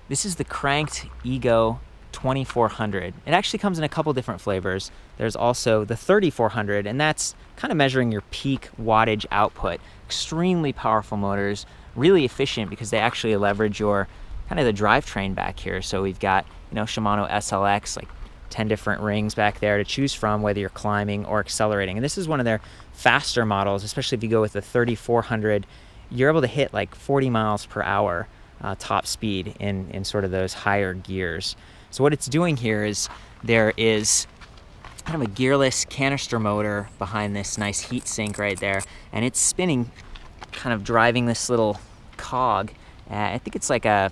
This is the Kranked Ego 2400. It actually comes in a couple different flavors. There's also the 3400, and that's kind of measuring your peak wattage output. Extremely powerful motors, really efficient because they actually leverage your kind of the drivetrain back here. So we've got, Shimano SLX, like 10 different rings back there to choose from, whether you're climbing or accelerating. And this is one of their faster models, especially if you go with the 3400. You're able to hit like 40 miles per hour top speed in sort of those higher gears. So what it's doing here is there is kind of a gearless canister motor behind this nice heat sink right there, and it's spinning, kind of driving this little cog. I think it's like a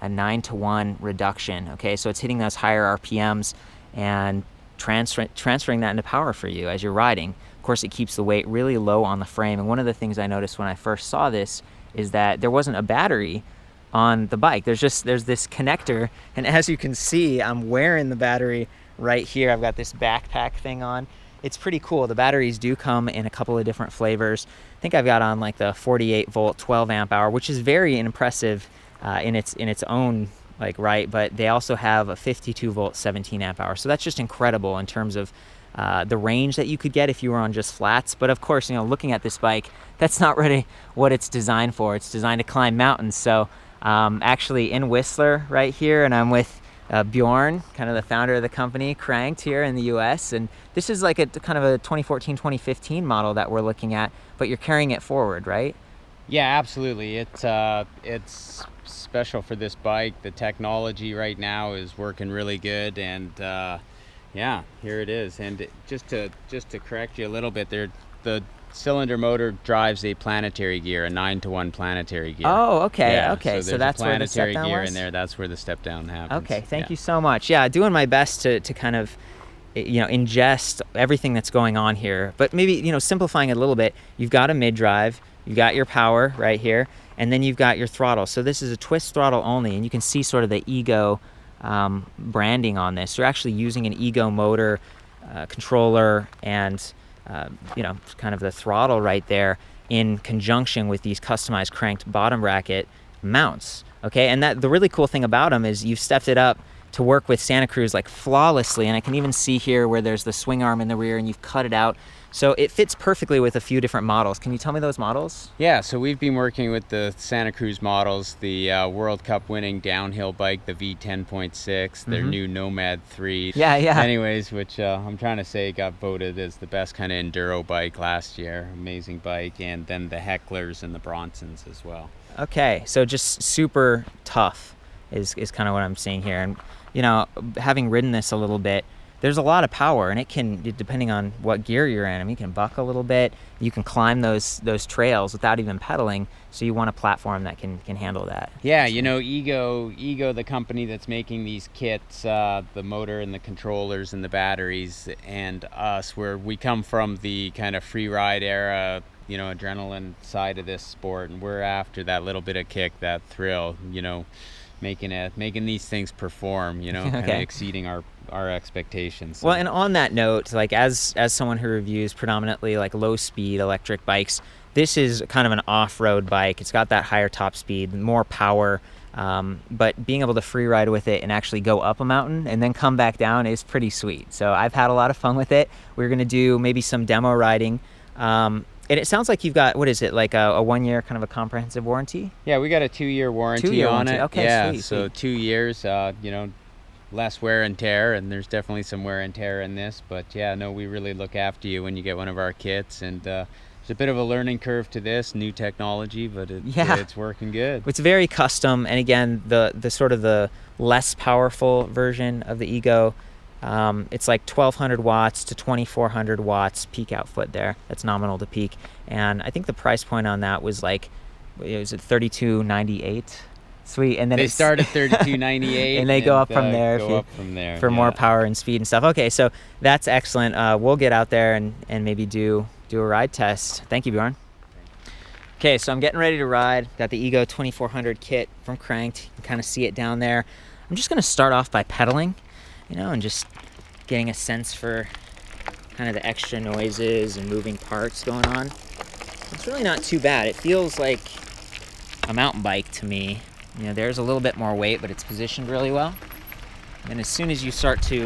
9-to-1 reduction. Okay, so it's hitting those higher RPMs and transferring that into power for you as you're riding. Of course, it keeps the weight really low on the frame. And one of the things I noticed when I first saw this is that there wasn't a battery on the bike. There's this connector, and as you can see, I'm wearing the battery right here. I've got this backpack thing on. It's pretty cool. The batteries do come in a couple of different flavors. I think I've got on like the 48 volt 12 amp hour, which is very impressive in its own right, but they also have a 52 volt 17 amp hour. So that's just incredible in terms of the range that you could get if you were on just flats. But of course, looking at this bike, that's not really what it's designed for. It's designed to climb mountains. So actually in Whistler right here, and I'm with Bjorn, kind of the founder of the company, Kranked, here in the US. And this is like a kind of a 2014, 2015 model that we're looking at, but you're carrying it forward, right? Yeah, absolutely. It's special for this bike. The technology right now is working really good, and yeah, here it is. And just to correct you a little bit, the cylinder motor drives a planetary gear, a 9-to-1 planetary gear. Oh, okay, yeah, okay. So that's where the step down was? Planetary gear in there. That's where the step down happens. Okay, thank you so much. Yeah, doing my best to kind of ingest everything that's going on here, but maybe simplifying it a little bit. You've got a mid drive, you've got your power right here, and then you've got your throttle. So this is a twist throttle only, and you can see sort of the Ego branding on this. You're actually using an Ego motor controller and kind of the throttle right there in conjunction with these customized cranked bottom bracket mounts. Okay, and the really cool thing about them is you've stepped it up to work with Santa Cruz like flawlessly, and I can even see here where there's the swing arm in the rear, and you've cut it out. So it fits perfectly with a few different models. Can you tell me those models? Yeah, so we've been working with the Santa Cruz models, the World Cup winning downhill bike, the V10.6, their new Nomad 3. Yeah. Anyways, which I'm trying to say got voted as the best kind of enduro bike last year. Amazing bike. And then the Hecklers and the Bronsons as well. Okay, so just super tough is kind of what I'm seeing here. And, having ridden this a little bit, there's a lot of power, and it can, depending on what gear you're in, you can buck a little bit. You can climb those trails without even pedaling. So you want a platform that can handle that. Yeah, Ego, the company that's making these kits, the motor and the controllers and the batteries, and us, where we come from the kind of free ride era, adrenaline side of this sport, and we're after that little bit of kick, that thrill, making these things perform, kind of exceeding our expectations. Well, and on that note, as someone who reviews predominantly low speed electric bikes, this is kind of an off-road bike. It's got that higher top speed, more power, but being able to free ride with it and actually go up a mountain and then come back down is pretty sweet. So I've had a lot of fun with it. We're going to do maybe some demo riding. And it sounds like you've got, what is it, like a 1 year kind of a comprehensive warranty? Yeah, we got a 2-year warranty on it. Okay, yeah, sweet. So 2 years, less wear and tear, and there's definitely some wear and tear in this. But yeah, no, we really look after you when you get one of our kits. And there's a bit of a learning curve to this, new technology, but it's working good. It's very custom, and again, the sort of the less powerful version of the Ego, it's like 1200 watts to 2400 watts peak output there. That's nominal to peak. And I think the price point on that was like, was it $32.98? Sweet. And then they start at $32.98 and they go up from there for more power and speed and stuff. Okay, so that's excellent. We'll get out there and maybe do a ride test. Thank you, Bjorn. Okay, so I'm getting ready to ride. Got the Ego 2400 kit from Kranked. You can kind of see it down there. I'm just going to start off by pedaling, and just getting a sense for kind of the extra noises and moving parts going on. It's really not too bad. It feels like a mountain bike to me. You know, there's a little bit more weight, but it's positioned really well. And as soon as you start to, you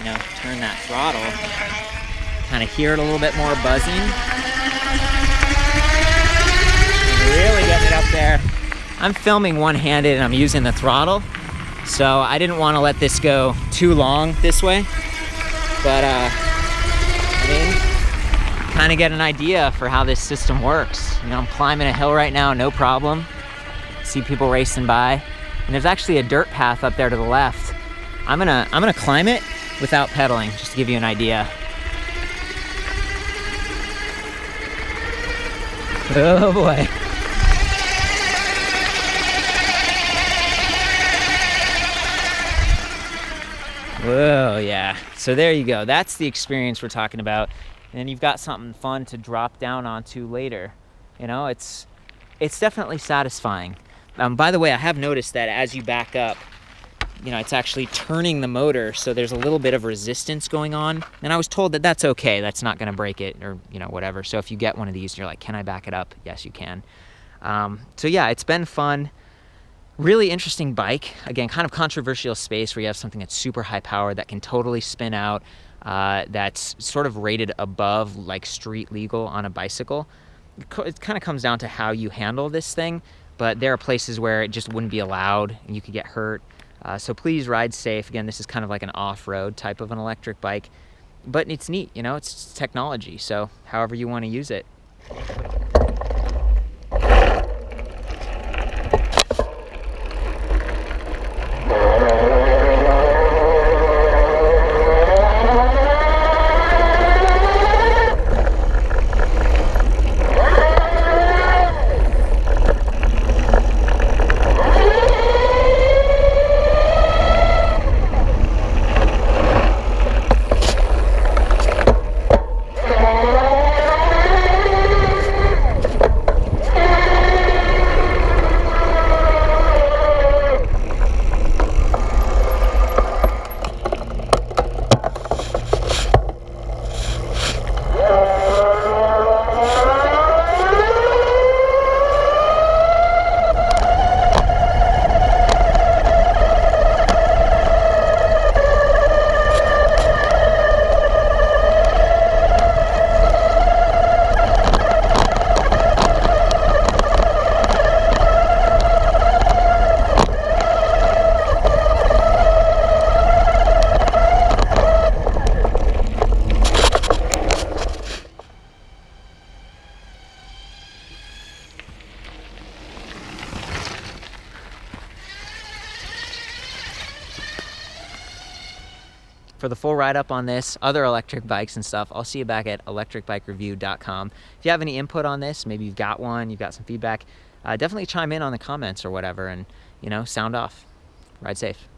know, turn that throttle, kind of hear it a little bit more buzzing. Really getting it up there. I'm filming one-handed and I'm using the throttle, so I didn't want to let this go too long this way. But I mean, kind of get an idea for how this system works. You know, I'm climbing a hill right now, no problem. See people racing by, and there's actually a dirt path up there to the left. I'm gonna climb it without pedaling, just to give you an idea. Oh boy. Whoa, yeah. So there you go. That's the experience we're talking about. And then you've got something fun to drop down onto later. You know, it's definitely satisfying. By the way, I have noticed that as you back up, you know, it's actually turning the motor, so there's a little bit of resistance going on. And I was told that that's okay. That's not going to break it or, you know, whatever. So if you get one of these, you're like, can I back it up? Yes, you can. So yeah, it's been fun. Really interesting bike. Again, kind of controversial space where you have something that's super high power that can totally spin out, that's sort of rated above like street legal on a bicycle. It kind of comes down to how you handle this thing, but there are places where it just wouldn't be allowed and you could get hurt. So please ride safe. Again, this is kind of like an off-road type of an electric bike, but it's neat, you know, it's technology. So however you want to use it. For the full write-up on this, other electric bikes and stuff, I'll see you back at ElectricBikeReview.com. If you have any input on this, maybe you've got one, you've got some feedback, definitely chime in on the comments or whatever and, you know, sound off. Ride safe.